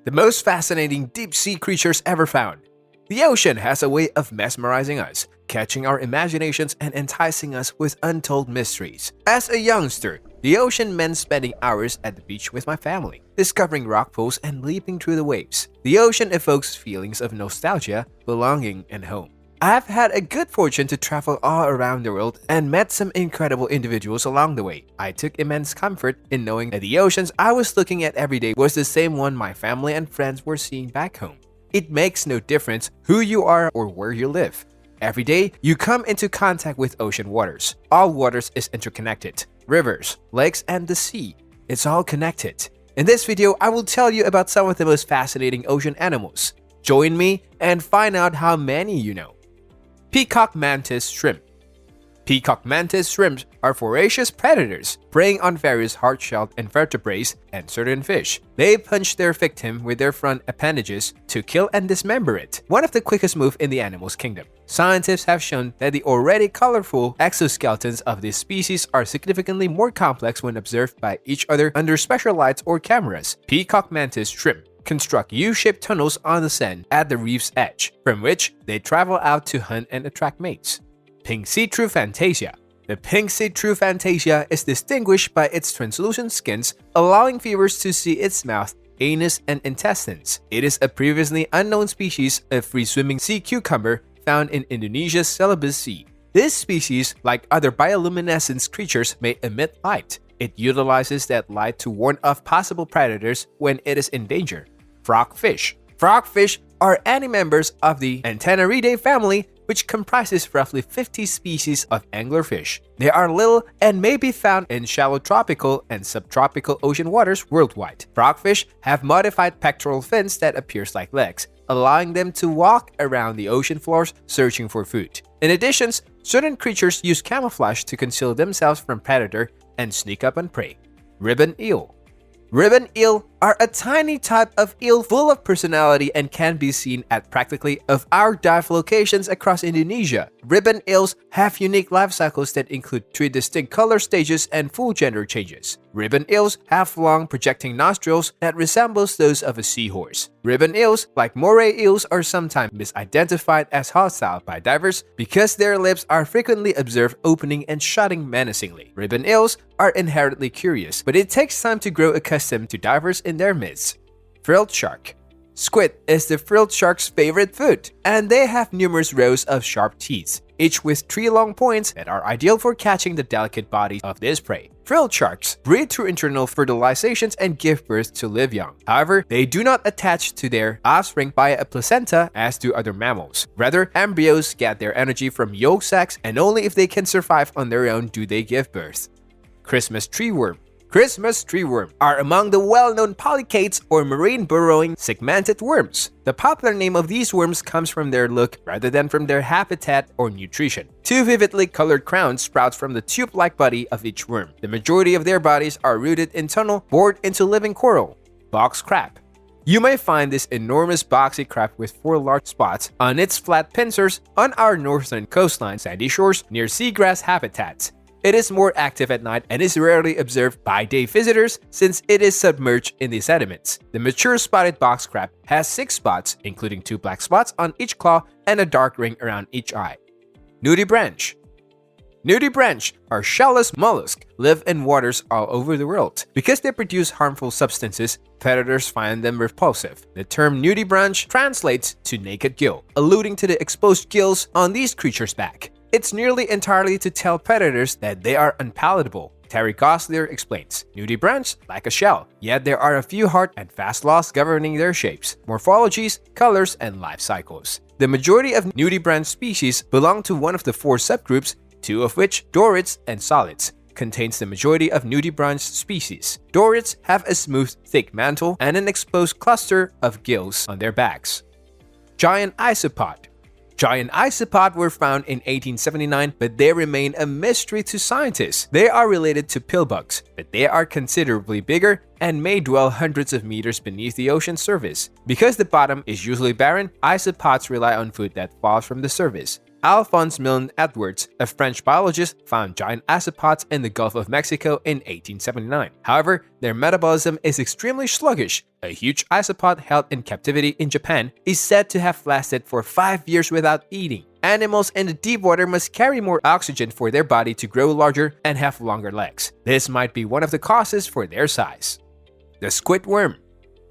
the most fascinating deep-sea creatures ever found. The ocean has a way of mesmerizing us, catching our imaginations and enticing us with untold mysteries. As a youngster, the ocean meant spending hours at the beach with my family, discovering rock pools and leaping through the waves. The ocean evokes feelings of nostalgia, belonging, and home. I've had a good fortune to travel all around the world and met some incredible individuals along the way. I took immense comfort in knowing that the oceans I was looking at every day was the same one my family and friends were seeing back home. It makes no difference who you are or where you live. Every day, you come into contact with ocean waters. All waters is interconnected. Rivers, lakes, and the sea. It's all connected. In this video, I will tell you about some of the most fascinating ocean animals. Join me and find out how many you know. Peacock mantis shrimp. Peacock mantis shrimps are voracious predators, preying on various hard-shelled invertebrates and certain fish. They punch their victim with their front appendages to kill and dismember it, one of the quickest moves in the animal's kingdom. Scientists have shown that the already colorful exoskeletons of this species are significantly more complex when observed by each other under special lights or cameras. Peacock mantis shrimp construct U-shaped tunnels on the sand at the reef's edge, from which they travel out to hunt and attract mates. Pink see-through fantasia. The pink see-through fantasia is distinguished by its translucent skins, allowing viewers to see its mouth, anus, and intestines. It is a previously unknown species of free-swimming sea cucumber found in Indonesia's Celebes Sea. This species, like other bioluminescent creatures, may emit light. It utilizes that light to warn off possible predators when it is in danger. Frogfish. Frogfish are any members of the Antennaridae family, which comprises roughly 50 species of anglerfish. They are little and may be found in shallow tropical and subtropical ocean waters worldwide. Frogfish have modified pectoral fins that appears like legs, allowing them to walk around the ocean floors searching for food. In addition, certain creatures use camouflage to conceal themselves from predator and sneak up on prey. Ribbon eel. Ribbon eel are a tiny type of eel full of personality and can be seen at practically of our dive locations across Indonesia. Ribbon eels have unique life cycles that include 3 distinct color stages and full gender changes. Ribbon eels have long projecting nostrils that resembles those of a seahorse. Ribbon eels, like moray eels, are sometimes misidentified as hostile by divers because their lips are frequently observed opening and shutting menacingly. Ribbon eels are inherently curious, but it takes time to grow accustomed to divers in their midst. Frilled shark. Squid is the frilled shark's favorite food, and they have numerous rows of sharp teeth, each with 3 long points that are ideal for catching the delicate body of this prey. Frilled sharks breed through internal fertilizations and give birth to live young. However, they do not attach to their offspring via a placenta as do other mammals. Rather, embryos get their energy from yolk sacs, and only if they can survive on their own do they give birth. Christmas tree worm. Christmas tree worm are among the well-known polychaetes or marine burrowing segmented worms. The popular name of these worms comes from their look rather than from their habitat or nutrition. 2 vividly colored crowns sprout from the tube-like body of each worm. The majority of their bodies are rooted in tunnel bored into living coral. Box crab. You may find this enormous boxy crab with 4 large spots on its flat pincers on our northern coastline sandy shores near seagrass habitats. It is more active at night and is rarely observed by day visitors since it is submerged in the sediments. The mature spotted box crab has 6 spots, including 2 black spots on each claw and a dark ring around each eye. Nudibranch. Nudibranch are shellless mollusks, live in waters all over the world. Because they produce harmful substances, predators find them repulsive. The term nudibranch translates to naked gill, alluding to the exposed gills on these creatures' back. It's nearly entirely to tell predators that they are unpalatable. Terry Gosler explains, nudibranchs lack a shell, yet there are a few hard and fast laws governing their shapes, morphologies, colors, and life cycles. The majority of nudibranch species belong to one of the 4 subgroups, 2 of which, dorids and solids, contains the majority of nudibranch species. Dorids have a smooth, thick mantle and an exposed cluster of gills on their backs. Giant isopod. Giant isopod were found in 1879, but they remain a mystery to scientists. They are related to pillbugs, but they are considerably bigger and may dwell hundreds of meters beneath the ocean surface. Because the bottom is usually barren, isopods rely on food that falls from the surface. Alphonse Milne Edwards, a French biologist, found giant isopods in the Gulf of Mexico in 1879. However, their metabolism is extremely sluggish. A huge isopod held in captivity in Japan is said to have lasted for 5 years without eating. Animals in the deep water must carry more oxygen for their body to grow larger and have longer legs. This might be one of the causes for their size. The squid worm.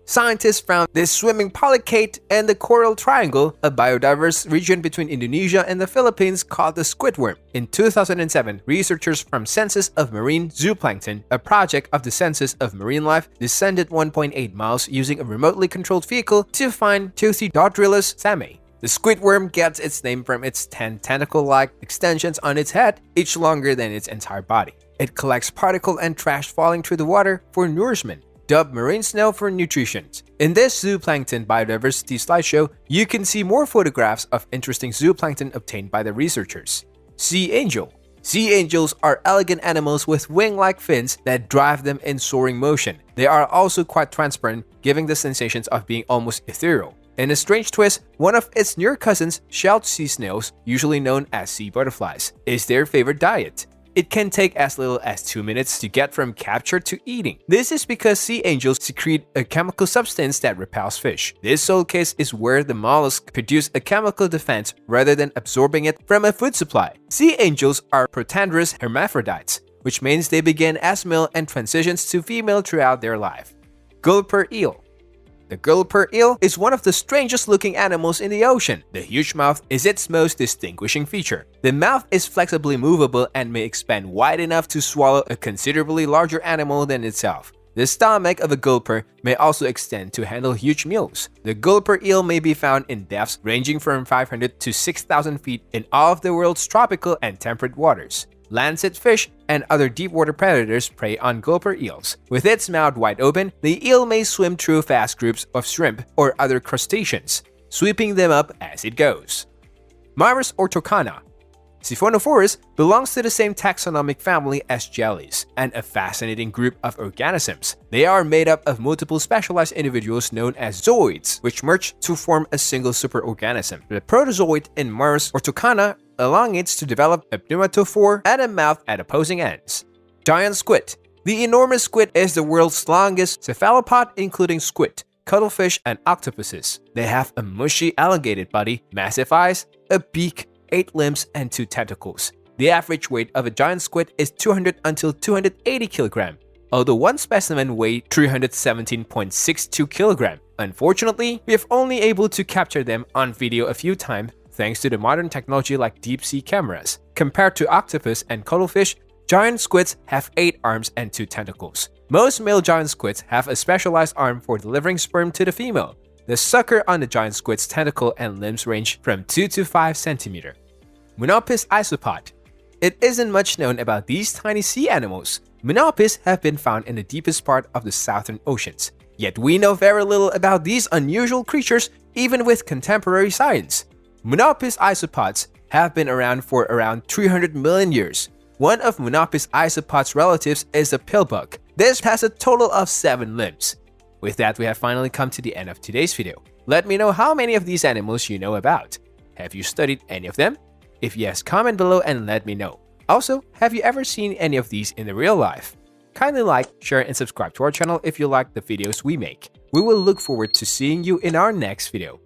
Scientists found this swimming polychaete in the Coral Triangle, a biodiverse region between Indonesia and the Philippines called the squid worm. In 2007, researchers from Census of Marine Zooplankton, a project of the Census of Marine Life, descended 1.8 miles using a remotely controlled vehicle to find Teuthydodrilus same. The squid worm gets its name from its 10 tentacle-like extensions on its head, each longer than its entire body. It collects particle and trash falling through the water for nourishment, dubbed marine snow for nutrition. In this zooplankton biodiversity slideshow, you can see more photographs of interesting zooplankton obtained by the researchers. Sea angel. Sea angels are elegant animals with wing-like fins that drive them in soaring motion. They are also quite transparent, giving the sensations of being almost ethereal. In a strange twist, one of its near cousins, shelled sea snails, usually known as sea butterflies, is their favorite diet. It can take as little as 2 minutes to get from capture to eating. This is because sea angels secrete a chemical substance that repels fish. This sole case is where the mollusks produce a chemical defense rather than absorbing it from a food supply. Sea angels are protandrous hermaphrodites, which means they begin as male and transitions to female throughout their life. Gulper eel. The gulper eel is one of the strangest looking animals in the ocean. The huge mouth is its most distinguishing feature. The mouth is flexibly movable and may expand wide enough to swallow a considerably larger animal than itself. The stomach of a gulper may also extend to handle huge meals. The gulper eel may be found in depths ranging from 500 to 6,000 feet in all of the world's tropical and temperate waters. Lancet fish and other deep-water predators prey on gulper eels. With its mouth wide open, the eel may swim through vast groups of shrimp or other crustaceans, sweeping them up as it goes. Myrus ortocana. Siphonophorus belongs to the same taxonomic family as jellies, and a fascinating group of organisms. They are made up of multiple specialized individuals known as zooids, which merge to form a single superorganism. The protozoid in Myrus ortocana elongates to develop a pneumatophore and a mouth at opposing ends. Giant squid. The enormous squid is the world's longest cephalopod, including squid, cuttlefish, and octopuses. They have a mushy, elongated body, massive eyes, a beak, 8 limbs, and 2 tentacles. The average weight of a giant squid is 200 until 280 kg, although one specimen weighed 317.62 kg. Unfortunately, we have only able to capture them on video a few times thanks to the modern technology like deep-sea cameras. Compared to octopus and cuttlefish, giant squids have 8 arms and 2 tentacles. Most male giant squids have a specialized arm for delivering sperm to the female. The sucker on the giant squid's tentacle and limbs range from 2 to 5 cm. Monopus isopod. It isn't much known about these tiny sea animals. Monopus have been found in the deepest part of the southern oceans. Yet we know very little about these unusual creatures even with contemporary science. Monopus isopods have been around for around 300 million years. One of Monopus isopod's relatives is the pillbug. This has a total of 7 limbs. With that, we have finally come to the end of today's video. Let me know how many of these animals you know about. Have you studied any of them? If yes, comment below and let me know. Also, have you ever seen any of these in the real life? Kindly like, share, and subscribe to our channel if you like the videos we make. We will look forward to seeing you in our next video.